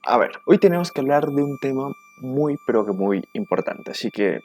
A ver, hoy tenemos que hablar de un tema muy pero que muy importante, así que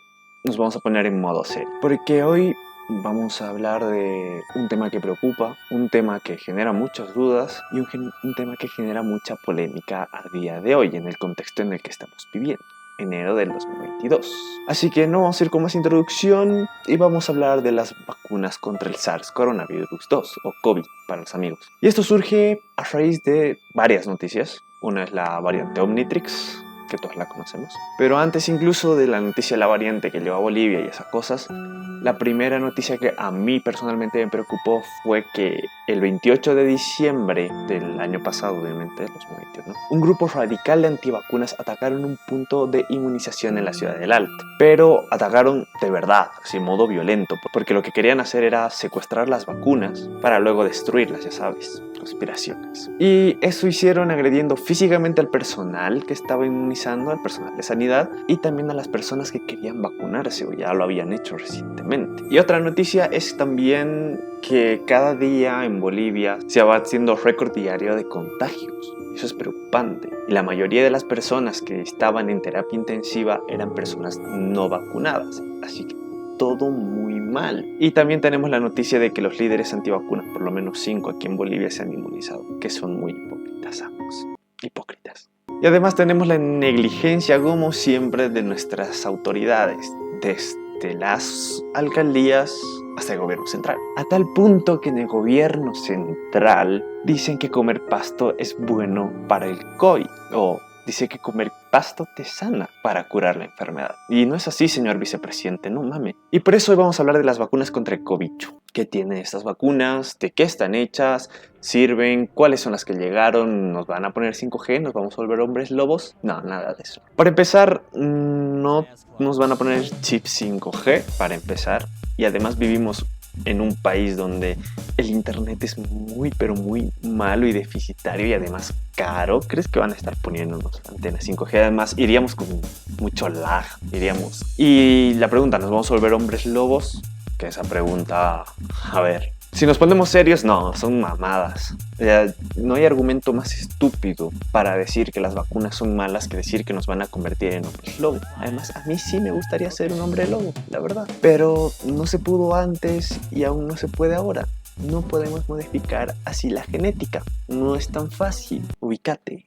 nos vamos a poner en modo serio. Porque hoy vamos a hablar de un tema que preocupa, un tema que genera muchas dudas y un tema que genera mucha polémica a día de hoy en el contexto en el que estamos viviendo. Enero del 2022. Así que no vamos a ir con más introducción y vamos a hablar de las vacunas contra el SARS coronavirus 2 o COVID para los amigos. Y esto surge a raíz de varias noticias. Una es la variante Omnitrix, que todos la conocemos. Pero antes incluso de la noticia de la variante que llegó a Bolivia y esas cosas, la primera noticia que a mí personalmente me preocupó fue que el 28 de diciembre del año pasado, obviamente, 2021, un grupo radical de antivacunas atacaron un punto de inmunización en la ciudad del Alto. Pero atacaron de verdad, así en modo violento, porque lo que querían hacer era secuestrar las vacunas para luego destruirlas, ya sabes, conspiraciones. Y eso hicieron agrediendo físicamente al personal que estaba inmunizando, al personal de sanidad, y también a las personas que querían vacunarse o ya lo habían hecho recientemente. Y otra noticia es también que cada día en Bolivia se va haciendo récord diario de contagios. Eso es preocupante. Y la mayoría de las personas que estaban en terapia intensiva eran personas no vacunadas. Así que todo muy mal. Y también tenemos la noticia de que los líderes antivacunas, por lo menos 5 aquí en Bolivia, se han inmunizado, que son muy hipócritas ambos. Hipócritas. Y además tenemos la negligencia, como siempre, de nuestras autoridades, desde las alcaldías hasta el gobierno central. A tal punto que en el gobierno central dicen que comer pasto es bueno para el COVID, o dice que comer pasto te sana para curar la enfermedad. Y no es así, señor vicepresidente, no mames. Y por eso hoy vamos a hablar de las vacunas contra el COVID. ¿Qué tienen estas vacunas? ¿De qué están hechas? ¿Sirven? ¿Cuáles son las que llegaron? ¿Nos van a poner 5G? ¿Nos vamos a volver hombres lobos? No, nada de eso. Para empezar, no nos van a poner chip 5G, para empezar. Y además vivimos en un país donde el internet es muy pero muy malo y deficitario y además caro. ¿Crees que van a estar poniéndonos antenas 5G? Además iríamos con mucho lag, iríamos. Y la pregunta, ¿nos vamos a volver hombres lobos? Que esa pregunta, a ver, si nos ponemos serios, no, son mamadas. No hay argumento más estúpido para decir que las vacunas son malas que decir que nos van a convertir en hombres lobo. Además, a mí sí me gustaría ser un hombre lobo, la verdad. Pero no se pudo antes y aún no se puede ahora. No podemos modificar así la genética. No es tan fácil. Ubícate,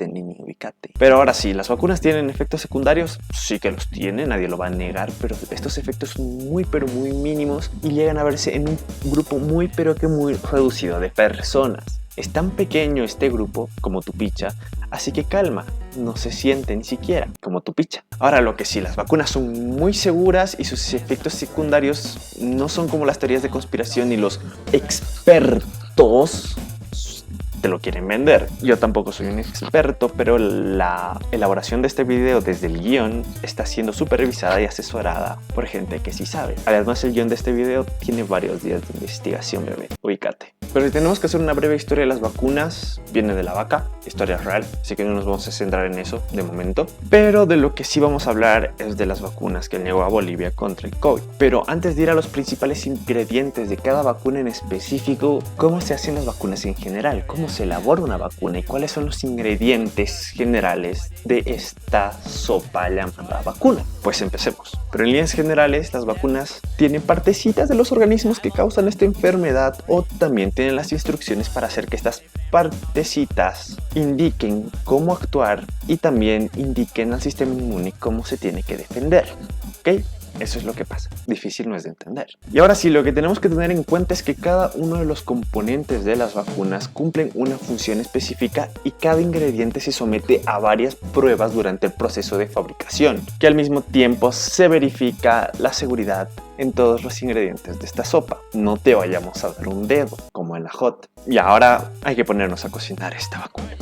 niño, ubícate. Pero ahora sí, ¿las vacunas tienen efectos secundarios? Sí que los tienen, nadie lo va a negar, pero estos efectos son muy pero muy mínimos y llegan a verse en un grupo muy pero que muy reducido de personas. Es tan pequeño este grupo como tu picha, así que calma, no se siente ni siquiera como tu picha. Ahora lo que sí, las vacunas son muy seguras y sus efectos secundarios no son como las teorías de conspiración y los expertos te lo quieren vender. Yo tampoco soy un experto, pero la elaboración de este video desde el guión está siendo supervisada y asesorada por gente que sí sabe. Además, el guión de este video tiene varios días de investigación, bebé. Ubícate. Pero si tenemos que hacer una breve historia de las vacunas, viene de la vaca, historia real, así que no nos vamos a centrar en eso de momento. Pero de lo que sí vamos a hablar es de las vacunas que llegó a Bolivia contra el COVID. Pero antes de ir a los principales ingredientes de cada vacuna en específico, ¿cómo se hacen las vacunas en general? ¿Cómo se elabora una vacuna y cuáles son los ingredientes generales de esta sopa llamada vacuna? Pues empecemos. Pero en líneas generales, las vacunas tienen partecitas de los organismos que causan esta enfermedad o también tienen las instrucciones para hacer que estas partecitas indiquen cómo actuar y también indiquen al sistema inmune cómo se tiene que defender. ¿Ok? Eso es lo que pasa. Difícil no es de entender. Y ahora sí, lo que tenemos que tener en cuenta es que cada uno de los componentes de las vacunas cumplen una función específica y cada ingrediente se somete a varias pruebas durante el proceso de fabricación, que al mismo tiempo se verifica la seguridad en todos los ingredientes de esta sopa. No te vayamos a dar un dedo, como en la hot. Y ahora hay que ponernos a cocinar esta vacuna.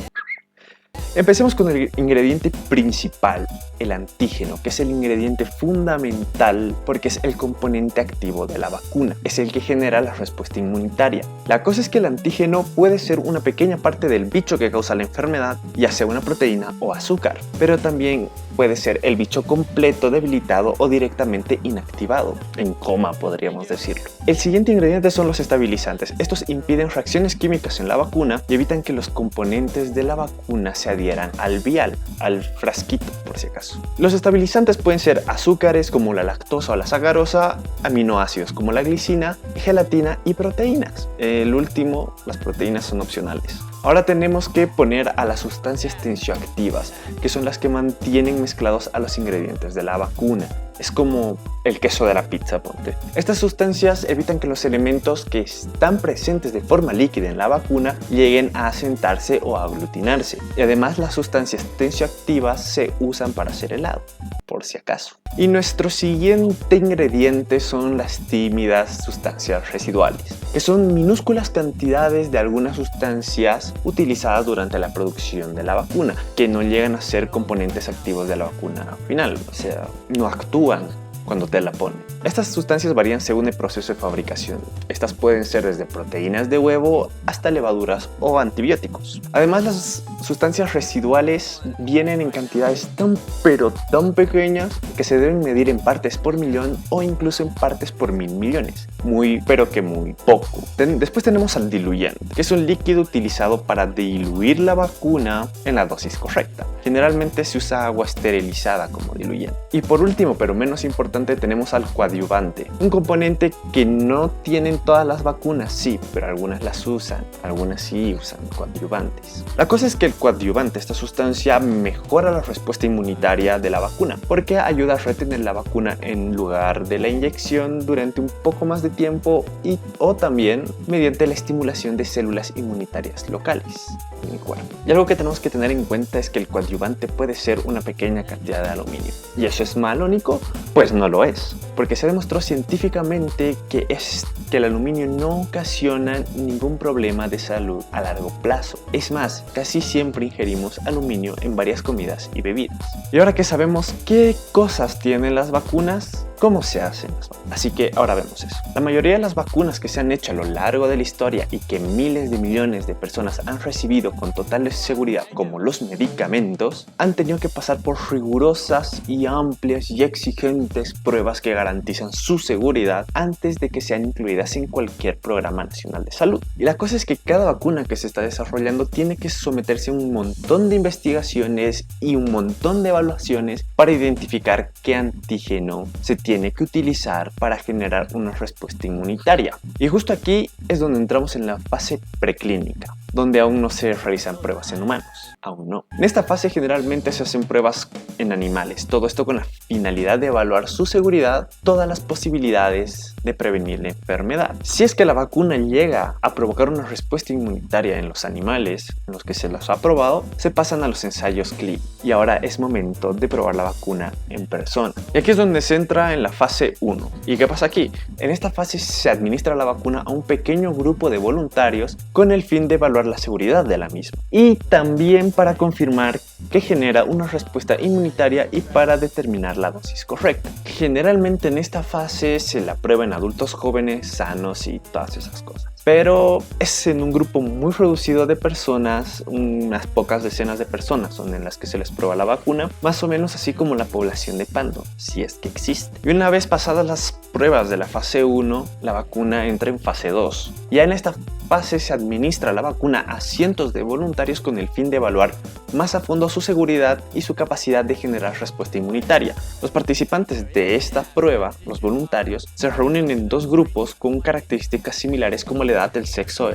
Empecemos con el ingrediente principal, el antígeno, que es el ingrediente fundamental porque es el componente activo de la vacuna. Es el que genera la respuesta inmunitaria. La cosa es que el antígeno puede ser una pequeña parte del bicho que causa la enfermedad, ya sea una proteína o azúcar, pero también puede ser el bicho completo, debilitado o directamente inactivado, en coma podríamos decirlo. El siguiente ingrediente son los estabilizantes. Estos impiden reacciones químicas en la vacuna y evitan que los componentes de la vacuna se adhieran al vial, al frasquito por si acaso. Los estabilizantes pueden ser azúcares como la lactosa o la sacarosa, aminoácidos como la glicina, gelatina y proteínas. El último, las proteínas son opcionales. Ahora tenemos que poner a las sustancias tensioactivas, que son las que mantienen mezclados a los ingredientes de la vacuna. Es como el queso de la pizza, ponte. Estas sustancias evitan que los elementos que están presentes de forma líquida en la vacuna lleguen a asentarse o a aglutinarse. Y además las sustancias tensioactivas se usan para hacer helado, por si acaso. Y nuestro siguiente ingrediente son las tímidas sustancias residuales, que son minúsculas cantidades de algunas sustancias utilizadas durante la producción de la vacuna, que no llegan a ser componentes activos de la vacuna final, o sea, no actúan cuando te la ponen. Estas sustancias varían según el proceso de fabricación. Estas pueden ser desde proteínas de huevo hasta levaduras o antibióticos. Además, las sustancias residuales vienen en cantidades tan pequeñas que se deben medir en partes por millón o incluso en partes por 1000 millones. Muy poco. Después tenemos al diluyente, que es un líquido utilizado para diluir la vacuna en la dosis correcta. Generalmente se usa agua esterilizada como diluyente. Y por último, pero menos importante, tenemos al coadyuvante, un componente que no tienen todas las vacunas, sí, pero algunas las usan, algunas sí usan coadyuvantes. La cosa es que el coadyuvante, esta sustancia, mejora la respuesta inmunitaria de la vacuna, porque ayuda a retener la vacuna en lugar de la inyección durante un poco más de tiempo o también mediante la estimulación de células inmunitarias locales en el cuerpo. Y algo que tenemos que tener en cuenta es que el coadyuvante puede ser una pequeña cantidad de aluminio. ¿Y eso es malo, Nico? Pues no lo es, porque se demostró científicamente que el aluminio no ocasiona ningún problema de salud a largo plazo. Es más, casi siempre ingerimos aluminio en varias comidas y bebidas. Y ahora que sabemos qué cosas tienen las vacunas, ¿cómo se hacen las vacunas? Así que ahora vemos eso. La mayoría de las vacunas que se han hecho a lo largo de la historia y que miles de millones de personas han recibido con total seguridad, como los medicamentos, han tenido que pasar por rigurosas y amplias y exigentes pruebas que garantizan su seguridad antes de que sean incluidas en cualquier programa nacional de salud. Y la cosa es que cada vacuna que se está desarrollando tiene que someterse a un montón de investigaciones y un montón de evaluaciones para identificar qué antígeno se tiene que utilizar para generar una respuesta inmunitaria. Y justo aquí es donde entramos en la fase preclínica, donde aún no se realizan pruebas en humanos. Aún no. En esta fase generalmente se hacen pruebas en animales, todo esto con la finalidad de evaluar su seguridad, todas las posibilidades de prevenir la enfermedad. Si es que la vacuna llega a provocar una respuesta inmunitaria en los animales en los que se las ha probado, se pasan a los ensayos clínicos. Y ahora es momento de probar la vacuna en persona. Y aquí es donde se entra en la fase 1. ¿Y qué pasa aquí? En esta fase se administra la vacuna a un pequeño grupo de voluntarios con el fin de evaluar la seguridad de la misma. Y también para confirmar que genera una respuesta inmunitaria y para determinar la dosis correcta. Generalmente en esta fase se la prueba en adultos jóvenes, sanos y todas esas cosas. Pero es en un grupo muy reducido de personas, unas pocas decenas de personas son en las que se les prueba la vacuna, más o menos así como la población de Pando, si es que existe. Y una vez pasadas las pruebas de la fase 1, la vacuna entra en fase 2. Ya en esta fase se administra la vacuna a cientos de voluntarios con el fin de evaluar más a fondo su seguridad y su capacidad de generar respuesta inmunitaria. Los participantes de esta prueba, los voluntarios, se reúnen en dos grupos con características similares como la edad, el sexo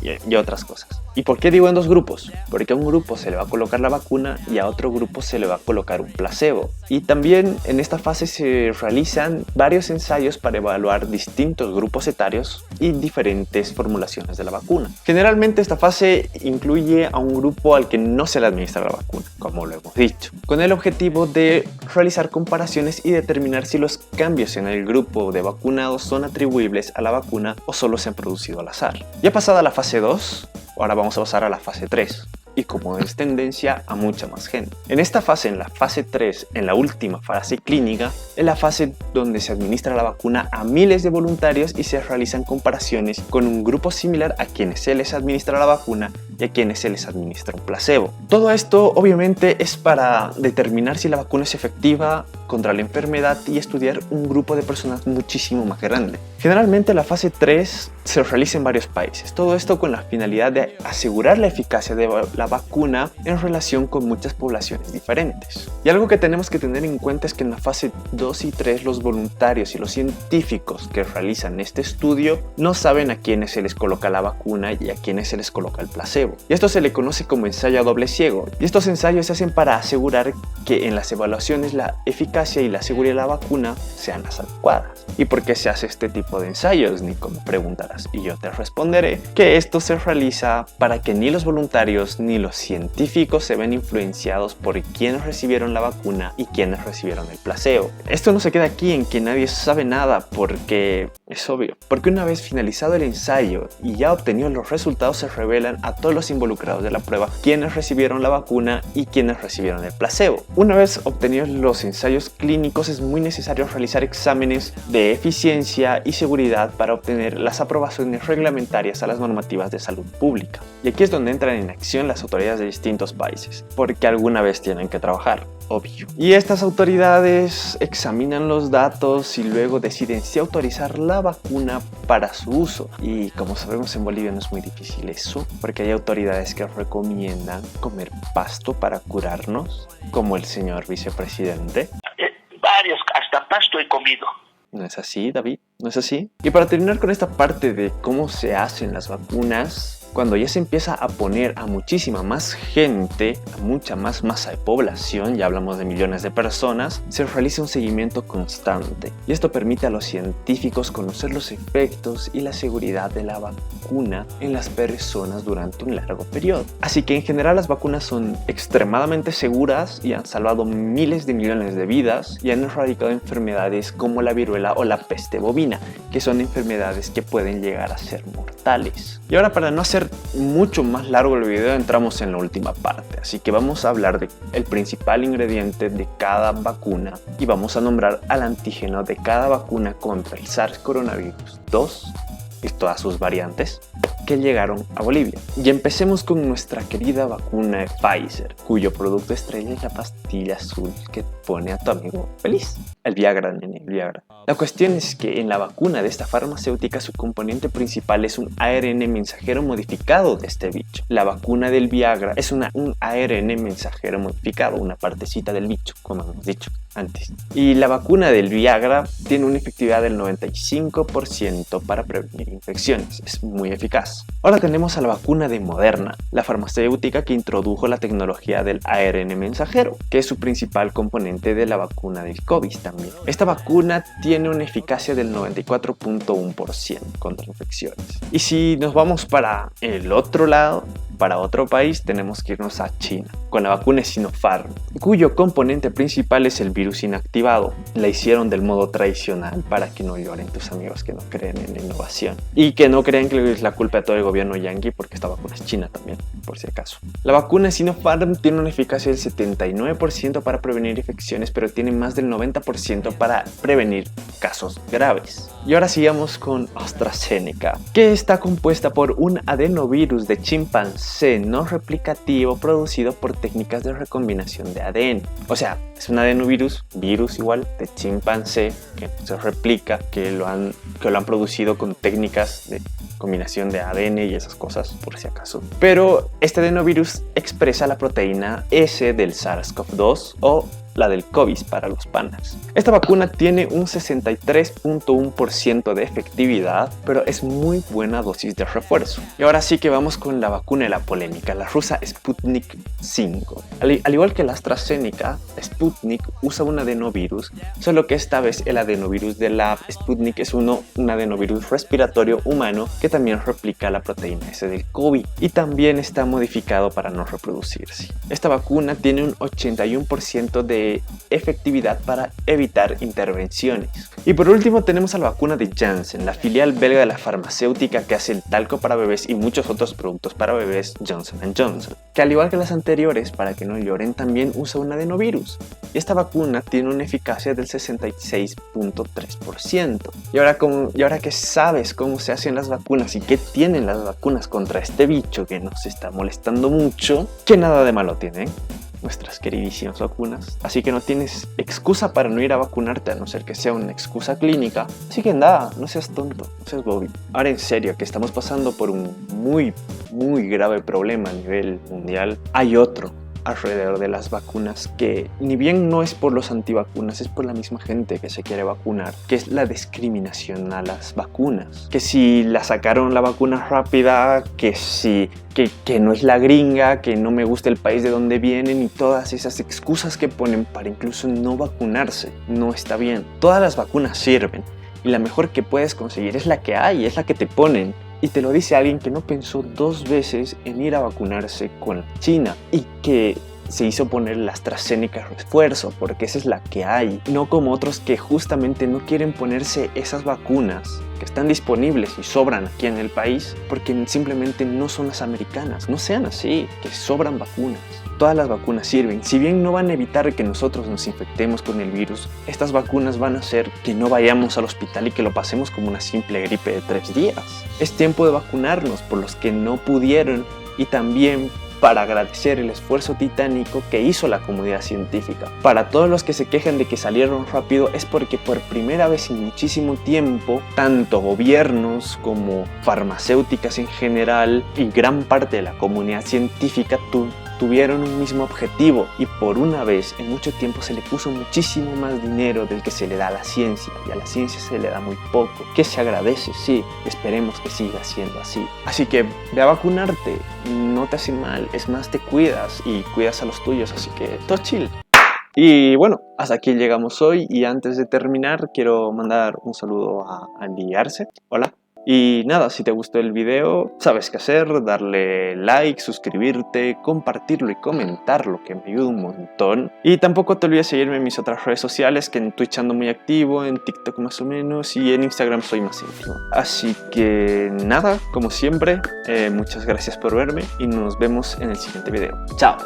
y otras cosas. ¿Y por qué digo en dos grupos? Porque a un grupo se le va a colocar la vacuna y a otro grupo se le va a colocar un placebo. Y también en esta fase se realizan varios ensayos para evaluar distintos grupos etarios y diferentes formulaciones de la vacuna. Generalmente esta fase incluye a un grupo al que no se le administra la vacuna, como lo hemos dicho, con el objetivo de realizar comparaciones y determinar si los cambios en el grupo de vacunados son atribuibles a la vacuna o solo se han producido al azar. Ya pasada la fase 2, ahora vamos a pasar a la fase 3. Y como es tendencia, a mucha más gente. En esta fase, en la fase 3, en la última fase clínica, es la fase donde se administra la vacuna a miles de voluntarios y se realizan comparaciones con un grupo similar a quienes se les administra la vacuna y a quienes se les administra un placebo. Todo esto obviamente es para determinar si la vacuna es efectiva contra la enfermedad y estudiar un grupo de personas muchísimo más grande. Generalmente la fase 3 se realiza en varios países, todo esto con la finalidad de asegurar la eficacia de la vacuna en relación con muchas poblaciones diferentes. Y algo que tenemos que tener en cuenta es que en la fase 2 y 3 los voluntarios y los científicos que realizan este estudio no saben a quiénes se les coloca la vacuna y a quiénes se les coloca el placebo. Y esto se le conoce como ensayo a doble ciego. Y estos ensayos se hacen para asegurar que en las evaluaciones la eficacia y la seguridad de la vacuna sean las adecuadas. ¿Y por qué se hace este tipo de ensayos, Nico? Me preguntarás. Y yo te responderé que esto se realiza para que ni los voluntarios ni los científicos se ven influenciados por quienes recibieron la vacuna y quienes recibieron el placebo. Esto no se queda aquí en que nadie sabe nada porque es obvio. Porque una vez finalizado el ensayo y ya obtenidos los resultados se revelan a todos los involucrados de la prueba quienes recibieron la vacuna y quienes recibieron el placebo. Una vez obtenidos los ensayos clínicos es muy necesario realizar exámenes de eficiencia y seguridad para obtener las aprobaciones reglamentarias a las normativas de salud pública. Y aquí es donde entran en acción las autoridades de distintos países, porque alguna vez tienen que trabajar, obvio. Y estas autoridades examinan los datos y luego deciden si autorizar la vacuna para su uso. Y como sabemos, en Bolivia no es muy difícil eso, porque hay autoridades que recomiendan comer pasto para curarnos, como el señor vicepresidente. Varios, hasta pasto he comido. ¿No es así, David? ¿No es así? Y para terminar con esta parte de cómo se hacen las vacunas, cuando ya se empieza a poner a muchísima más gente, a mucha más masa de población, ya hablamos de millones de personas, se realiza un seguimiento constante. Y esto permite a los científicos conocer los efectos y la seguridad de la vacuna en las personas durante un largo periodo. Así que en general las vacunas son extremadamente seguras y han salvado miles de millones de vidas y han erradicado enfermedades como la viruela o la peste bovina, que son enfermedades que pueden llegar a ser mortales. Y ahora, para no hacer mucho más largo el video, entramos en la última parte, así que vamos a hablar del principal ingrediente de cada vacuna y vamos a nombrar al antígeno de cada vacuna contra el SARS-CoV-2 y todas sus variantes que llegaron a Bolivia. Y empecemos con nuestra querida vacuna de Pfizer, cuyo producto estrella es la pastilla azul que pone a tu amigo feliz. El Viagra, nene, el Viagra. La cuestión es que en la vacuna de esta farmacéutica su componente principal es un ARN mensajero modificado de este bicho. La vacuna del Viagra es un ARN mensajero modificado, una partecita del bicho, como hemos dicho antes. Y la vacuna del Viagra tiene una efectividad del 95% para prevenir infecciones. Es muy eficaz. Ahora tenemos a la vacuna de Moderna, la farmacéutica que introdujo la tecnología del ARN mensajero, que es su principal componente de la vacuna del COVID también. Esta vacuna tiene una eficacia del 94.1% contra infecciones. Y si nos vamos para el otro lado, para otro país, tenemos que irnos a China, con la vacuna Sinopharm, cuyo componente principal es el virus inactivado. La hicieron del modo tradicional para que no lloren tus amigos que no creen en la innovación y que no crean que es la culpa de todo el gobierno yanqui, porque esta vacuna es china también, por si acaso. La vacuna Sinopharm tiene una eficacia del 79% para prevenir infecciones, pero tiene más del 90% para prevenir casos graves. Y ahora sigamos con AstraZeneca, que está compuesta por un adenovirus de chimpancé no replicativo producido por técnicas de recombinación de ADN. O sea, es un adenovirus, virus igual, de chimpancé que se replica, que lo han producido con técnicas de combinación de ADN y esas cosas, por si acaso. Pero este adenovirus expresa la proteína S del SARS-CoV-2 o la del COVID para los panas. Esta vacuna tiene un 63.1% de efectividad, pero es muy buena dosis de refuerzo. Y ahora sí que vamos con la vacuna de la polémica, la rusa Sputnik 5. Al igual que la AstraZeneca, Sputnik usa un adenovirus, solo que esta vez el adenovirus de la Sputnik es un adenovirus respiratorio humano que también replica la proteína S del COVID y también está modificado para no reproducirse. Esta vacuna tiene un 81% de de efectividad para evitar intervenciones. Y por último tenemos a la vacuna de Janssen, la filial belga de la farmacéutica que hace el talco para bebés y muchos otros productos para bebés Johnson & Johnson, que al igual que las anteriores, para que no lloren, también usa un adenovirus. Y esta vacuna tiene una eficacia del 66.3%. Y ahora que sabes cómo se hacen las vacunas y qué tienen las vacunas contra este bicho que nos está molestando mucho, que nada de malo tienen nuestras queridísimas vacunas. Así que no tienes excusa para no ir a vacunarte, a no ser que sea una excusa clínica. Así que nada, no seas tonto, no seas bobi. Ahora en serio, que estamos pasando por un muy grave problema a nivel mundial, hay otro alrededor de las vacunas que ni bien no es por los antivacunas, es por la misma gente que se quiere vacunar, que es la discriminación a las vacunas. Que si la sacaron la vacuna rápida, que si que no es la gringa, que no me gusta el país de donde vienen y todas esas excusas que ponen para incluso no vacunarse. No está bien. Todas las vacunas sirven y la mejor que puedes conseguir es la que hay, es la que te ponen. Y te lo dice alguien que no pensó 2 veces en ir a vacunarse con China y que se hizo poner la AstraZeneca refuerzo porque esa es la que hay, no como otros que justamente no quieren ponerse esas vacunas que están disponibles y sobran aquí en el país porque simplemente no son las americanas. No sean así, que sobran vacunas. Todas las vacunas sirven. Si bien no van a evitar que nosotros nos infectemos con el virus, estas vacunas van a hacer que no vayamos al hospital y que lo pasemos como una simple gripe de 3 días. Es tiempo de vacunarnos por los que no pudieron y también para agradecer el esfuerzo titánico que hizo la comunidad científica. Para todos los que se quejan de que salieron rápido es porque por primera vez en muchísimo tiempo, tanto gobiernos como farmacéuticas en general y gran parte de la comunidad científica tuvieron un mismo objetivo y por una vez en mucho tiempo se le puso muchísimo más dinero del que se le da a la ciencia y a la ciencia se le da muy poco, que se agradece, sí, esperemos que siga siendo así. Así que ve a vacunarte, no te hace mal, es más te cuidas y cuidas a los tuyos, así que todo chill. Y bueno, hasta aquí llegamos hoy y antes de terminar quiero mandar un saludo a Andy Arce. Hola. Y nada, si te gustó el video, sabes qué hacer, darle like, suscribirte, compartirlo y comentarlo, que me ayuda un montón. Y tampoco te olvides seguirme en mis otras redes sociales, que en Twitch ando muy activo, en TikTok más o menos, y en Instagram soy más íntimo. Así que nada, como siempre, muchas gracias por verme y nos vemos en el siguiente video. ¡Chao!